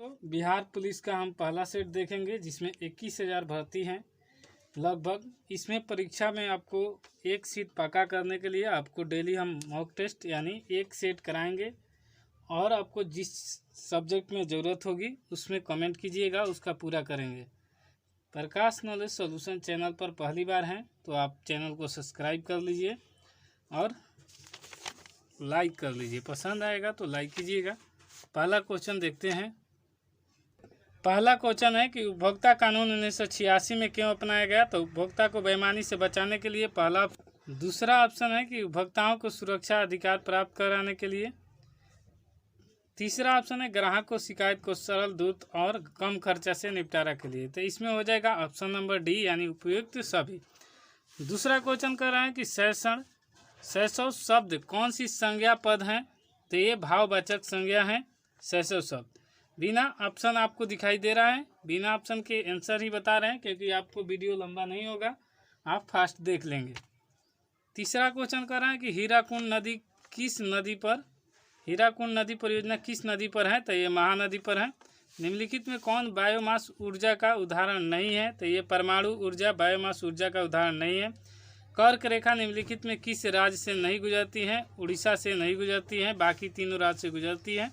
तो बिहार पुलिस का हम पहला सेट देखेंगे जिसमें 21,000 भर्ती हैं लगभग। इसमें परीक्षा में आपको एक सीट पक्का करने के लिए आपको डेली हम मॉक टेस्ट यानी एक सेट कराएंगे और आपको जिस सब्जेक्ट में ज़रूरत होगी उसमें कमेंट कीजिएगा, उसका पूरा करेंगे। प्रकाश नॉलेज सॉल्यूशन चैनल पर पहली बार हैं तो आप चैनल को सब्सक्राइब कर लीजिए और लाइक कर लीजिए, पसंद आएगा तो लाइक कीजिएगा। पहला क्वेश्चन देखते हैं। पहला क्वेश्चन है कि उपभोक्ता कानून 1986 में क्यों अपनाया गया? तो उपभोक्ता को बेईमानी से बचाने के लिए पहला। दूसरा ऑप्शन है कि उपभोक्ताओं को सुरक्षा अधिकार प्राप्त कराने के लिए। तीसरा ऑप्शन है ग्राहक को शिकायत को सरल, द्रुत और कम खर्चा से निपटारा के लिए। तो इसमें हो जाएगा ऑप्शन नंबर डी यानी उपयुक्त सभी। दूसरा क्वेश्चन कर रहा है कि शैशव शब्द कौन सी संज्ञा पद है? तो ये भाववाचक संज्ञा है शैशव शब्द। बिना ऑप्शन आपको दिखाई दे रहा है, बिना ऑप्शन के आंसर ही बता रहे हैं क्योंकि आपको वीडियो लंबा नहीं होगा, आप फास्ट देख लेंगे। तीसरा क्वेश्चन कर रहा है कि हीराकुंड नदी किस नदी पर, हीराकुंड नदी परियोजना किस नदी पर है? तो ये महानदी पर है। निम्नलिखित में कौन बायोमास ऊर्जा का उदाहरण नहीं है? तो ये परमाणु ऊर्जा बायोमास ऊर्जा का उदाहरण नहीं है। कर्क रेखा निम्नलिखित में किस राज्य से नहीं गुजरती है? उड़ीसा से नहीं गुजरती है, बाकी तीनों राज्य से गुजरती है।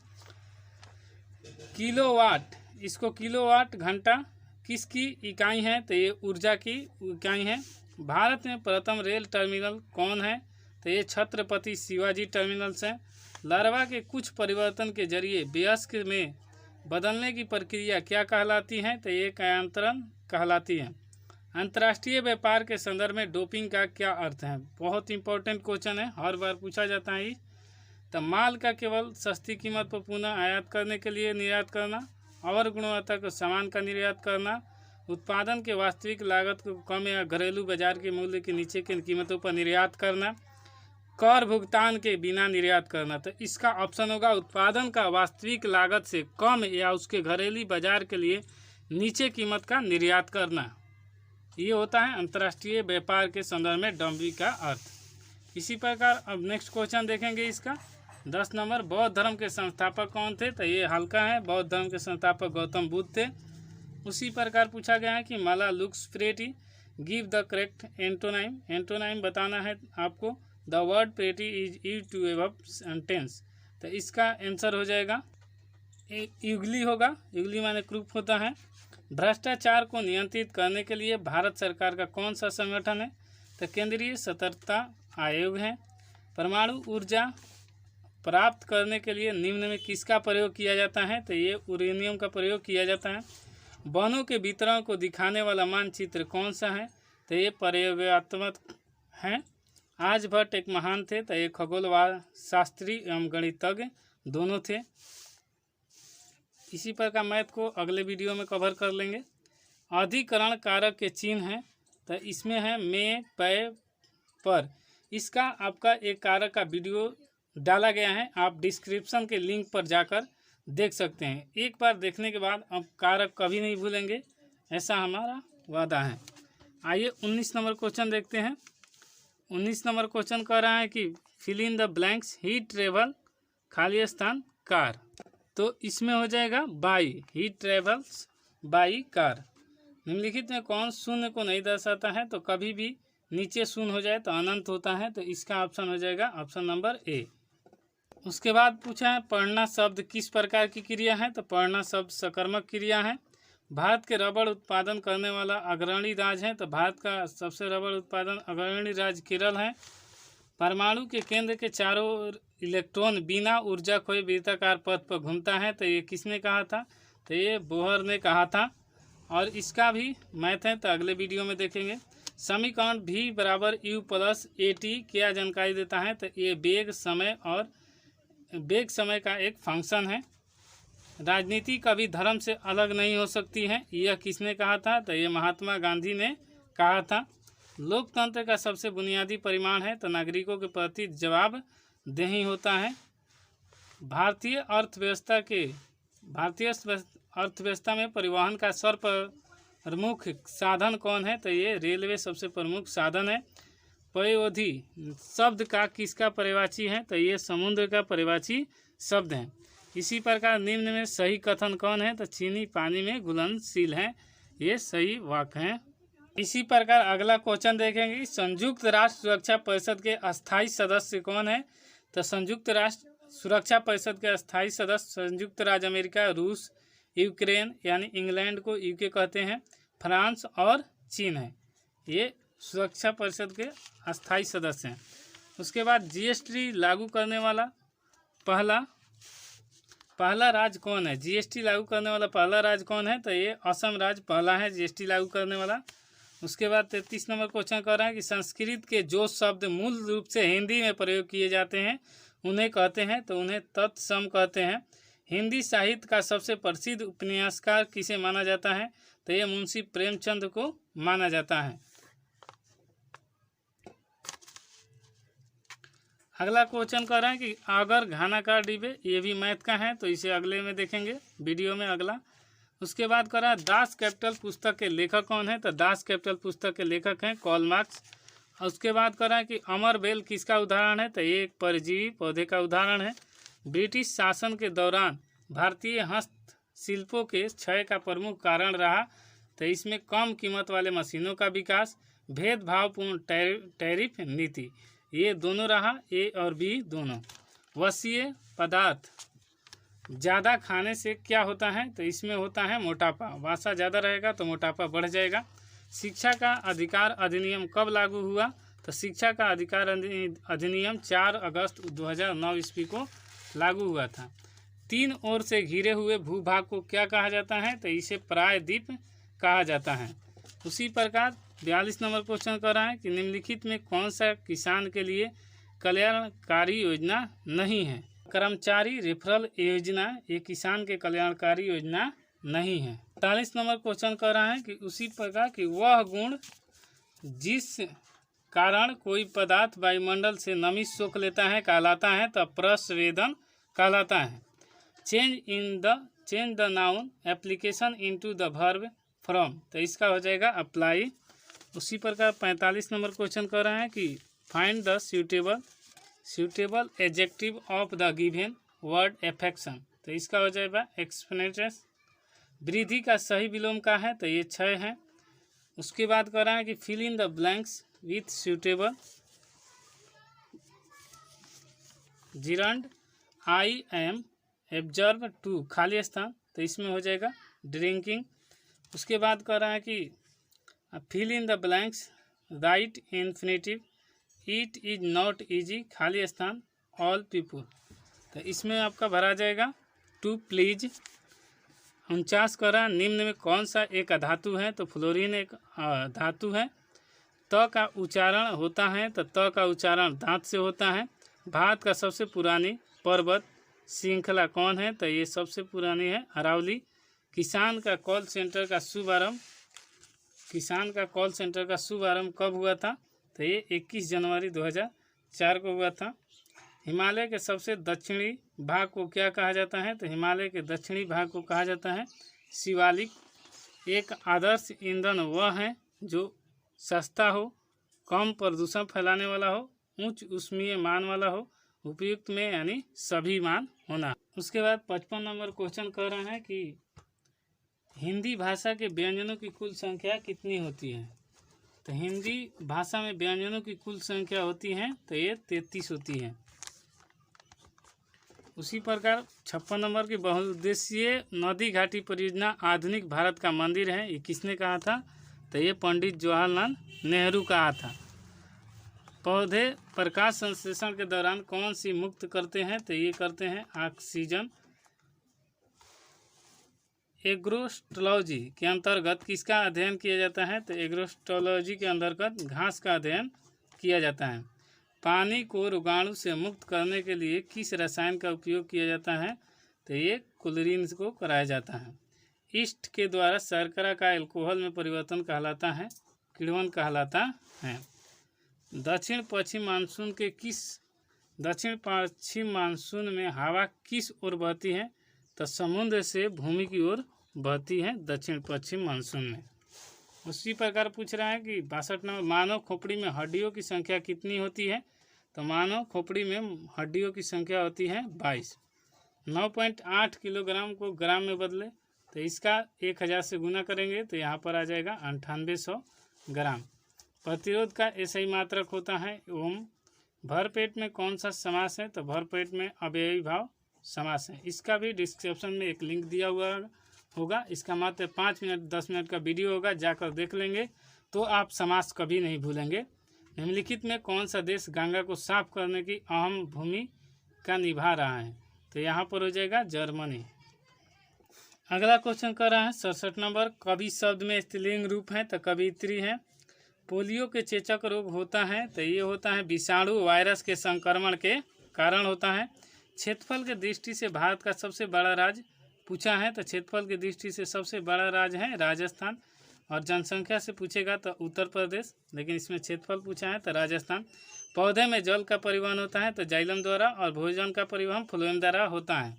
किलोवाट, इसको किलोवाट घंटा किसकी इकाई है? तो ये ऊर्जा की इकाई है। भारत में प्रथम रेल टर्मिनल कौन है? तो ये छत्रपति शिवाजी टर्मिनल्स है। लार्वा के कुछ परिवर्तन के जरिए वयस्क में बदलने की प्रक्रिया क्या कहलाती है? तो ये कायांतरण कहलाती है। अंतर्राष्ट्रीय व्यापार के संदर्भ में डोपिंग का क्या अर्थ है? बहुत इंपॉर्टेंट क्वेश्चन है, हर बार पूछा जाता है। तो माल का केवल सस्ती कीमत पर पुनः आयात करने के लिए निर्यात करना और गुणवत्ता के सामान का निर्यात करना, उत्पादन के वास्तविक लागत को कम या घरेलू बाजार के मूल्य के नीचे की कीमतों पर निर्यात करना, कर भुगतान के बिना निर्यात करना। तो इसका ऑप्शन होगा उत्पादन का वास्तविक लागत से कम या उसके घरेलू बाजार के लिए नीचे कीमत का निर्यात करना। ये होता है अंतर्राष्ट्रीय व्यापार के संदर्भ में डंपिंग का अर्थ। इसी प्रकार अब नेक्स्ट क्वेश्चन देखेंगे इसका 10 नंबर। बौद्ध धर्म के संस्थापक कौन थे? तो ये हल्का है, बौद्ध धर्म के संस्थापक गौतम बुद्ध थे। उसी प्रकार पूछा गया है कि Mala looks pretty, give the correct antonym. Antonym बताना है आपको। The word pretty is used to above sentence. तो इसका आंसर हो जाएगा युगली होगा, युगली माने क्रूप होता है। भ्रष्टाचार को नियंत्रित करने के लिए भारत सरकार का कौन सा संगठन है? तो केंद्रीय सतर्कता आयोग है। परमाणु ऊर्जा प्राप्त करने के लिए निम्न में किसका प्रयोग किया जाता है? तो ये यूरेनियम का प्रयोग किया जाता है। वनों के वितरण को दिखाने वाला मानचित्र कौन सा है? तो ये प्रयोगात्मक है। आर्यभट्ट एक महान थे, तो ये खगोलवाद शास्त्री एवं गणितज्ञ दोनों थे। इसी प्रकार मैथ को अगले वीडियो में कवर कर लेंगे। अधिकरण कारक के चिन्ह हैं, तो इसमें है में, पे, पर। इसका आपका एक कारक का वीडियो डाला गया है, आप डिस्क्रिप्शन के लिंक पर जाकर देख सकते हैं। एक बार देखने के बाद अब कारक कभी नहीं भूलेंगे, ऐसा हमारा वादा है। आइए 19 नंबर क्वेश्चन देखते हैं। 19 नंबर क्वेश्चन कह रहा है कि fill in the blanks, he travel, खाली स्थान कार। तो इसमें हो जाएगा by, he travels by car. निम्नलिखित में कौन शून्य को नहीं दर्शाता है? तो कभी भी नीचे शून्य हो जाए तो अनंत होता है, तो इसका ऑप्शन हो जाएगा ऑप्शन नंबर ए। उसके बाद पूछा है पढ़ना शब्द किस प्रकार की क्रिया है? तो पढ़ना शब्द सकर्मक क्रिया है। भारत के रबड़ उत्पादन करने वाला अग्रणी राज्य है, तो भारत का सबसे रबड़ उत्पादन अग्रणी राज्य केरल है। परमाणु के केंद्र के चारों ओर इलेक्ट्रॉन बिना ऊर्जा खोए वृत्ताकार पथ पर घूमता है, तो ये किसने कहा था? तो ये बोहर ने कहा था। और इसका भी मैथ है, तो अगले वीडियो में देखेंगे। समीकरण v बराबर u प्लस at क्या जानकारी देता है? तो ये वेग समय का एक फंक्शन है। राजनीति कभी धर्म से अलग नहीं हो सकती है, यह किसने कहा था? तो ये महात्मा गांधी ने कहा था। लोकतंत्र का सबसे बुनियादी परिमाण है, तो नागरिकों के प्रति जवाबदेही होता है। भारतीय अर्थव्यवस्था में परिवहन का सर्वप्रमुख साधन कौन है? तो ये रेलवे सबसे प्रमुख साधन है। पयोधि शब्द का किसका पर्यायवाची है? तो ये समुद्र का पर्यायवाची शब्द है। इसी प्रकार निम्न में सही कथन कौन है? तो चीनी पानी में घुलनशील है, ये सही वाक्य है। इसी प्रकार अगला क्वेश्चन देखेंगे, संयुक्त राष्ट्र सुरक्षा परिषद के अस्थायी सदस्य कौन है? तो संयुक्त राष्ट्र सुरक्षा परिषद के अस्थायी सदस्य संयुक्त राज्य अमेरिका, रूस, यूक्रेन यानी इंग्लैंड को यूके कहते हैं, फ्रांस और चीन है, ये सुरक्षा परिषद के अस्थायी सदस्य हैं। उसके बाद जीएसटी लागू करने वाला पहला राज्य कौन है? जीएसटी लागू करने वाला पहला राज्य कौन है? तो ये असम राज्य पहला है जीएसटी लागू करने वाला। उसके बाद 33 नंबर क्वेश्चन कर रहा है कि संस्कृत के जो शब्द मूल रूप से हिंदी में प्रयोग किए जाते हैं उन्हें कहते हैं, तो उन्हें तत्सम कहते हैं। हिंदी साहित्य का सबसे प्रसिद्ध उपन्यासकार किसे माना जाता है? तो ये मुंशी प्रेमचंद को माना जाता है। अगला क्वेश्चन कर रहा है कि अगर घनाकार डिब्बे, ये भी मैथ का है, तो इसे अगले में देखेंगे वीडियो में अगला। उसके बाद कर रहा है दास कैपिटल पुस्तक के लेखक कौन है? तो दास कैपिटल पुस्तक के लेखक हैं कार्ल मार्क्स। उसके बाद कर रहा है कि अमर बेल किसका उदाहरण है? तो ये एक परजीवी पौधे का उदाहरण है। ब्रिटिश शासन के दौरान भारतीय हस्तशिल्पों के क्षय का प्रमुख कारण रहा, तो इसमें कम कीमत वाले मशीनों का विकास, भेदभावपूर्ण टैरिफ नीति, ये दोनों रहा, ए और बी दोनों। वसीय पदार्थ ज़्यादा खाने से क्या होता है? तो इसमें होता है मोटापा, वसा ज़्यादा रहेगा तो मोटापा बढ़ जाएगा। शिक्षा का अधिकार अधिनियम कब लागू हुआ? तो शिक्षा का अधिकार अधिनियम 4 अगस्त 2009 ईस्वी को लागू हुआ था। 3 ओर से घिरे हुए भूभाग को क्या कहा जाता है? तो इसे प्रायद्वीप कहा जाता है। उसी प्रकार 42 नंबर क्वेश्चन कर रहा है कि निम्नलिखित में कौन सा किसान के लिए कल्याणकारी योजना नहीं है? कर्मचारी रेफरल योजना ये किसान के कल्याणकारी योजना नहीं है। 43 नंबर क्वेश्चन कर रहा है कि उसी प्रकार की वह गुण जिस कारण कोई पदार्थ वायुमंडल से नमी सोख लेता है कहलाता है, तो प्रस्वेदन कहलाता है। Change the noun application into the verb from, तो इसका हो जाएगा अप्लाई। उसी प्रकार 45 नंबर क्वेश्चन कर रहा है कि find the suitable adjective of the given word affection, तो इसका हो जाएगा एक्सप्लेनेटर्स। वृद्धि का सही विलोम का है, तो ये 6 है। उसके बाद कर रहा है कि fill in the blanks with suitable gerund I am observe to, खाली स्थान, तो इसमें हो जाएगा ड्रिंकिंग। उसके बाद कर रहा है कि fill in the blanks write infinitive, it is not easy, खाली स्थान, ऑल पीपुल, तो इसमें आपका भरा जाएगा टू प्लीज। 49 कर रहा है निम्न में कौन सा एक अधातु है? तो फ्लोरीन एक धातु है। त का उच्चारण होता है, तो त का उच्चारण दांत से होता है। भारत का सबसे पुरानी पर्वत श्रृंखला कौन है? तो ये सबसे पुरानी है अरावली। किसान का कॉल सेंटर का शुभारंभ कब हुआ था? तो ये 21 जनवरी 2004 को हुआ था। हिमालय के सबसे दक्षिणी भाग को क्या कहा जाता है? तो हिमालय के दक्षिणी भाग को कहा जाता है शिवालिक। एक आदर्श ईंधन वह है जो सस्ता हो, कम प्रदूषण फैलाने वाला हो, उच्च ऊष्मीय मान वाला हो, उपयुक्त में यानी सभी मान होना। उसके बाद 55 नंबर क्वेश्चन कर रहा है कि हिंदी भाषा के व्यंजनों की कुल संख्या कितनी होती है? तो हिंदी भाषा में व्यंजनों की कुल संख्या होती है, तो ये 33 होती है। उसी प्रकार 56 नंबर की बहुउद्देशीय नदी घाटी परियोजना आधुनिक भारत का मंदिर है, ये किसने कहा था? तो ये पंडित जवाहरलाल नेहरू कहा था। पौधे प्रकाश संश्लेषण के दौरान कौन सी मुक्त करते हैं? तो ये करते हैं ऑक्सीजन। एग्रोस्ट्रोलॉजी के अंतर्गत किसका अध्ययन किया जाता है? तो एग्रोस्ट्रोलॉजी के अंतर्गत घास का अध्ययन किया जाता है। पानी को रोगाणु से मुक्त करने के लिए किस रसायन का उपयोग किया जाता है? तो ये क्लोरीन को कराया जाता है। ईस्ट के द्वारा शर्करा का अल्कोहल में परिवर्तन कहलाता है किण्वन कहलाता है। दक्षिण पश्चिम मानसून में हवा किस ओर बहती है? तो समुद्र से भूमि की ओर बहती है दक्षिण पश्चिम मानसून में। उसी प्रकार पूछ रहा है कि 62 नंबर मानव खोपड़ी में हड्डियों की संख्या कितनी होती है? तो मानव खोपड़ी में हड्डियों की संख्या होती है 22। 9.8 किलोग्राम को ग्राम में बदले तो इसका 1000 से गुना करेंगे तो यहाँ पर आ जाएगा 9800 ग्राम। प्रतिरोध का ऐसा ही मात्रक होता है ओम। भरपेट में कौन सा समास है तो भरपेट में अव्ययी भाव समास है। इसका भी डिस्क्रिप्शन में एक लिंक दिया हुआ होगा। इसका मात्र 5 मिनट 10 मिनट का वीडियो होगा, जाकर देख लेंगे तो आप समास कभी नहीं भूलेंगे। निम्नलिखित में कौन सा देश गंगा को साफ करने की अहम भूमिका निभा रहा है तो यहाँ पर हो जाएगा जर्मनी। अगला क्वेश्चन कर रहा है 67 नंबर। कवि शब्द में स्त्रीलिंग रूप है तो कवित्री है। पोलियो के चेचक रोग होता है तो ये होता है विषाणु वायरस के संक्रमण के कारण होता है। क्षेत्रफल के दृष्टि से भारत का सबसे बड़ा राज्य पूछा है तो क्षेत्रफल की दृष्टि से सबसे बड़ा राज्य है राजस्थान, और जनसंख्या से पूछेगा तो उत्तर प्रदेश, लेकिन इसमें क्षेत्रफल पूछा है तो राजस्थान। पौधे में जल का परिवहन होता है तो जाइलम द्वारा, और भोजन का परिवहन फ्लोएम द्वारा होता है।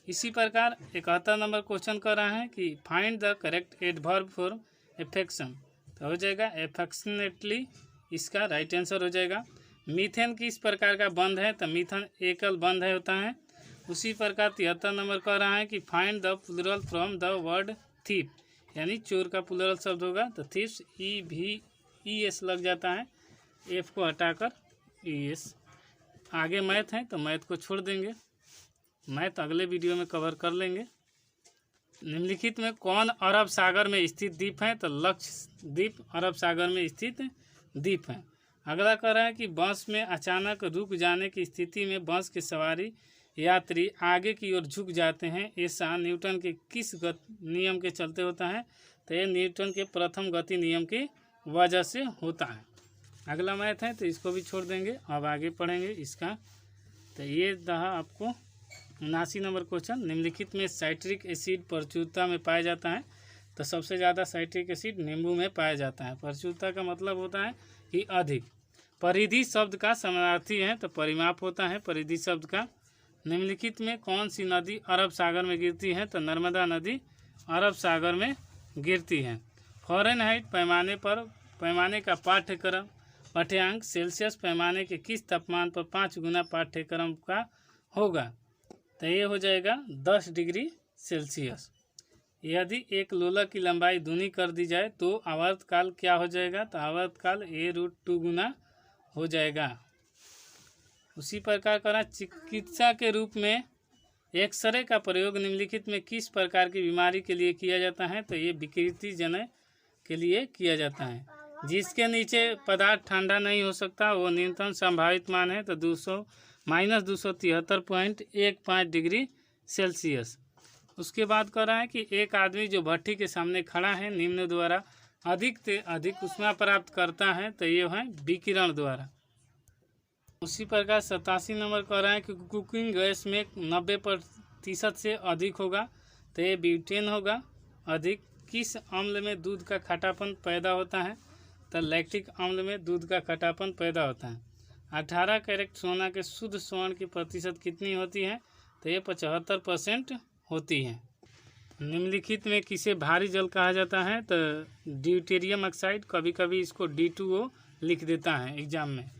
इसी प्रकार 71 नंबर क्वेश्चन कर रहा है कि find the correct adverb for affection तो हो जाएगा एफेक्शनेटली, इसका राइट आंसर हो जाएगा। मीथेन किस प्रकार का बंध है तो मीथेन एकल बंध है होता है। उसी प्रकार 73 नंबर कह रहा है कि find the plural from the word thief, यानी चोर का प्लूरल शब्द होगा तो थीप्स EVES लग जाता है, F को हटाकर ES। आगे मैथ है तो मैथ को छोड़ देंगे, मैथ अगले वीडियो में कवर कर लेंगे। निम्नलिखित में कौन अरब सागर में स्थित द्वीप है तो लक्षद्वीप अरब सागर में स्थित द्वीप है। अगला कह रहा है कि बस में अचानक रुक जाने की स्थिति में बस के सवारी यात्री आगे की ओर झुक जाते हैं, ऐसा न्यूटन के किस नियम के चलते होता है तो ये न्यूटन के प्रथम गति नियम की वजह से होता है। अगला मैथ है तो इसको भी छोड़ देंगे, अब आगे पढ़ेंगे इसका। तो ये रहा आपको 79 नंबर क्वेश्चन। निम्नलिखित में साइट्रिक एसिड प्रचुरता में पाया जाता है तो सबसे ज़्यादा साइट्रिक एसिड नींबू में पाया जाता है। प्रचुरता का मतलब होता है कि अधिक। परिधि शब्द का समानार्थी है तो परिमाप होता है परिधि शब्द का। निम्नलिखित में कौन सी नदी अरब सागर में गिरती है तो नर्मदा नदी अरब सागर में गिरती है। फ़ारेनहाइट पैमाने का पाठ्यांक सेल्सियस पैमाने के किस तापमान पर 5 गुना पाठ्यक्रम का होगा तो ये हो जाएगा 10 डिग्री सेल्सियस। यदि एक लोलक की लंबाई दूनी कर दी जाए तो आवर्तकाल क्या हो जाएगा तो आवर्तकाल A√2 गुना हो जाएगा। उसी प्रकार का चिकित्सा के रूप में एक्सरे का प्रयोग निम्नलिखित में किस प्रकार की बीमारी के लिए किया जाता है तो ये विकृति जन के लिए किया जाता है। जिसके नीचे पदार्थ ठंडा नहीं हो सकता वो न्यूनतम संभावित मान है तो -273.15 डिग्री सेल्सियस। उसके बाद कह रहा है कि एक आदमी जो भट्टी के सामने खड़ा है निम्न द्वारा अधिक से अधिक ऊष्मा प्राप्त करता है तो ये है विकिरण द्वारा। उसी प्रकार 87 नंबर कह रहा है कि कुकिंग गैस में 90% से अधिक होगा तो ये ब्यूटेन होगा अधिक। किस अम्ल में दूध का खट्टापन पैदा होता है तो लैक्टिक अम्ल में दूध का खट्टापन पैदा होता है। 18 कैरेट सोना के शुद्ध स्वर्ण की प्रतिशत कितनी होती है तो ये 75% होती है। निम्नलिखित में किसे भारी जल कहा जाता है तो ड्यूटेरियम ऑक्साइड, कभी कभी इसको D2O लिख देता है एग्जाम में।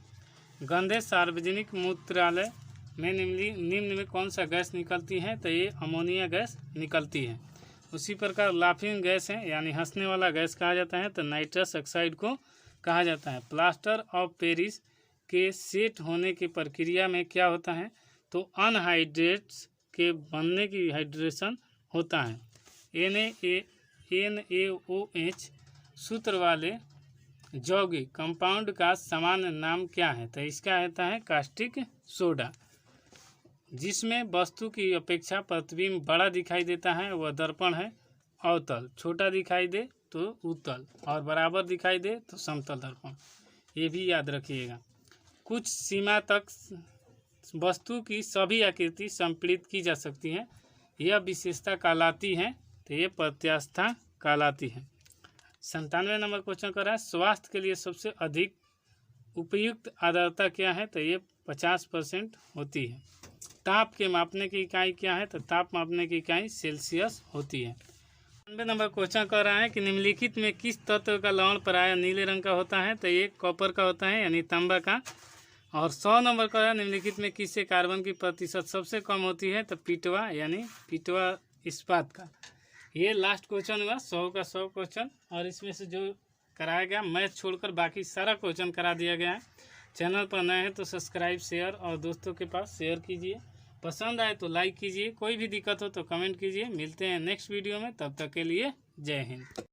गंदे सार्वजनिक मूत्रालय में निम्न में कौन सा गैस निकलती है तो ये अमोनिया गैस निकलती है। उसी प्रकार लाफिंग गैस है यानी हंसने वाला गैस कहा जाता है तो नाइट्रस ऑक्साइड को कहा जाता है। प्लास्टर ऑफ पेरिस के सेट होने की प्रक्रिया में क्या होता है तो अनहाइड्रेट्स के बनने की हाइड्रेशन होता है। NaOH सूत्र वाले यौगिक कंपाउंड का सामान्य नाम क्या है तो इसका होता है कास्टिक सोडा। जिसमें वस्तु की अपेक्षा प्रतिबिंब बड़ा दिखाई देता है वह दर्पण है अवतल, छोटा दिखाई दे तो उत्तल और बराबर दिखाई दे तो समतल दर्पण। ये भी याद रखिएगा। कुछ सीमा तक वस्तु की सभी आकृति संपीड़ित की जा सकती है, यह विशेषता कहलाती है तो ये प्रत्यास्था कहलाती है। 97 नंबर क्वेश्चन कर रहा है स्वास्थ्य के लिए सबसे अधिक उपयुक्त आर्द्रता क्या है तो ये 50% होती है। ताप के मापने की इकाई क्या है तो ताप मापने की इकाई सेल्सियस होती है। 99 नंबर क्वेश्चन कर रहा है कि निम्नलिखित में किस तत्व का लवण प्रायः नीले रंग का होता है तो ये कॉपर का होता है यानी तांबा का। और 100 नंबर का है निम्नलिखित में किससे कार्बन की प्रतिशत सबसे कम होती है? तो पिटवा यानी पिटवा इस्पात का। ये लास्ट क्वेश्चन हुआ 100 का 100 क्वेश्चन, और इसमें से जो कराया गया मैथ छोड़कर बाकी सारा क्वेश्चन करा दिया गया है। चैनल पर नए हैं तो सब्सक्राइब शेयर और दोस्तों के पास शेयर कीजिए। पसंद आए तो लाइक कीजिए। कोई भी दिक्कत हो तो कमेंट कीजिए। मिलते हैं नेक्स्ट वीडियो में, तब तक के लिए जय हिंद।